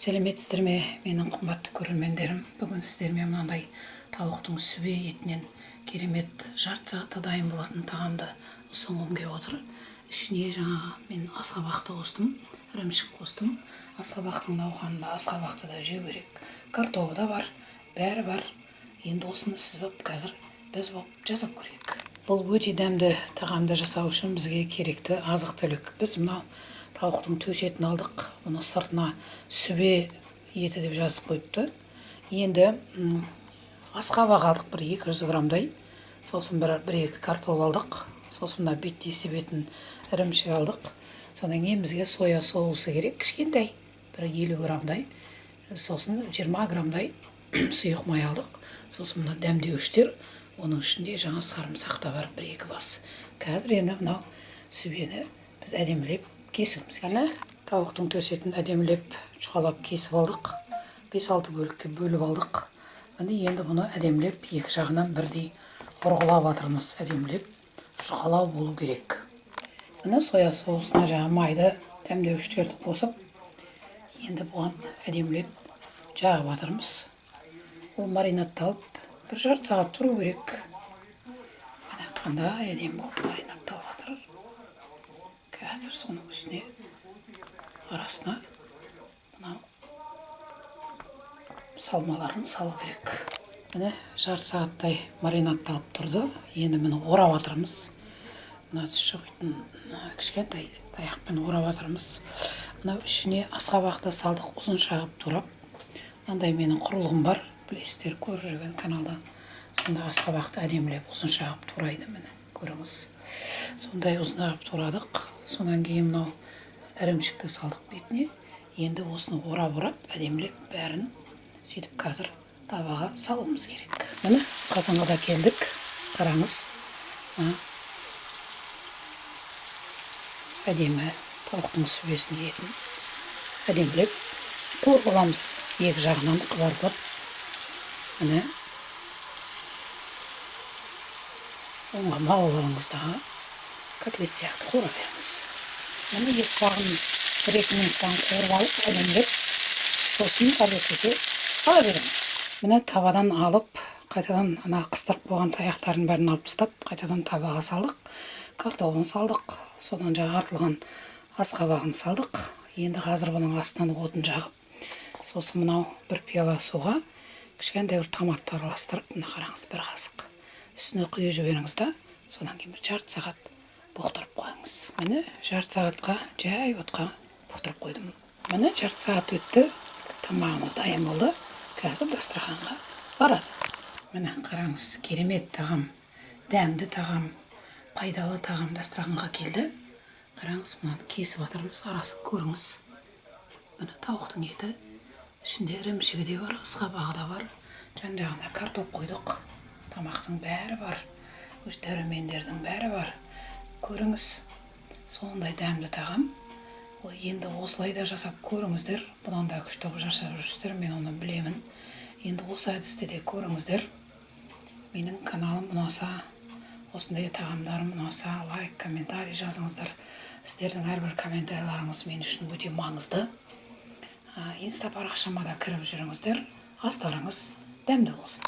Сәлеметсіздер ме, менің қымбатты көрермендерім. Бүгін сіздермен мынандай тауықтың сүбе етінен керемет жарты сағатта дайын болатын тағамды ұсынғым келіп отыр. Ішіне жаңағы мен асқабақты қостым, ірімшік қостым. Асқабақтың науқанында асқабақты да жеу керек. Картобы да бар, бәрі бар. Енді осыны сіз боп қазір біз боп жасап көрейік. Бұл өте дәмді тағамды жасау үшін бізге керекті азық-түлік. Біз мынау тауықтың төс етін алдық. Бұны сыртына сүбе еті деп жазып қойыпты. Енді асқабақ алдық, бір 200 граммдай. Сосын бір-екі картоп алдық. Сосын мына бетте себетін ірімшік алдық. Содан кейін бізге соя соусы керек, кішкентай, бір 50 граммдай. Сосын 20 граммдай сұйық май алдық. Сосын мына дәмдеуіштер, оның ішінде жаңа сарымсақ та бар, 1-2 бас. Қазір енді мынау сүбені біз әдемілеп кесуіміз керек. Тауықтың төс етін әдемілеп жұқалап кесіп алдық. 5-6 бөлікке бөліп алдық. Енді бұны әдемілеп екі жағынан бірдей ұрғылап жатырмыз. Әдемілеп жұқалау болу керек. Соя соусына жаңа майды, дәмдеуіштерді қосып, енді бұған әдемілеп жағып жатырмыз. Ол маринатталып бір жарты сағат тұру керек. Қандай әдемі болып маринатталып жатыр. Қазір соның үстіне арасына мынау салмаларын салу керек. Жарты сағаттай маринатталып тұрды. Енді мұны орап жатырмыз. Шығатын кішкентай таяқпен орап жатырмыз. Мынау ішіне асқабақты салдық, ұзын шағып турап. Мынандай менің құрылғым бар, білесіздер, көріп жүрген каналда. Сонда асқабақты әдемілеп ұзын шағып турайды, міне көріңіз. Сондай ұзын шағып турадық. Сонан кейін мынау ірімшікті салдық бетіне. Енді осыны орап әдемілеп бәрін сөйтіп қазір табаға салуымыз керек. Міне қазанға да келдік. Қараңыз. Әдемі тауықтың сүбесін етін әдемілеп қуырғыламыз. Екі жағынан қызартып. Міне оңға балаларыңыздағы котлет сияқты қуыра беріңіз. Міне екі жағын 1-2 минуттан қуырып алып, әдемілеп сосын котлетке ала беріңіз. Міне табадан алып, қайтадан қыстырып қойған таяқтарын бәрін алып тастап, қайтадан табаға салдық. Картоплын салдық, содан артылған асқабағын салдық. Енді қазір бұның астынан отын жағып, сосын мынау бір пиала суға кішкентай бір томатты араластырып, мына қараңыз, бір қасық үстіне құйып жіберіңіз да, содан кейін бір жарты сағат бұқтырып қойыңыз. Міне жарты сағатқа жай отқа бұқтырып қойдым. Міне жарты сағат өтті, тамағымыз дайын болды. Қазір дастарханға барады. Міне қараңыз, керемет тағам, дәмді тағам, пайдалы тағам дастарханға келді. Қараңыз, мынаны кесіп жатырмыз, арасын көріңіз. Міне тауықтың еті, ішінде ірімшігі де бар, асқабағы да бар. Жан-жағына картоп қойдық. Тамақтың бәрі бар, дәрумендердің бәрі бар. Көріңіз, сондай дәмді тағам. Енді осылай да жасап көріңіздер. Бұдан да күшті жасап жүрсіздер, мен оны білемін. Енді осы әдісті де көріңіздер. Менің каналым ұнаса, осындай тағамдарым ұнаса, лайк, комментарий жазыңыздар. Сіздердің әрбір комментарийларыңыз мен үшін өте маңызды. Инста парақшама да кіріп жүріңіздер. Астарыңыз дәмді болсын.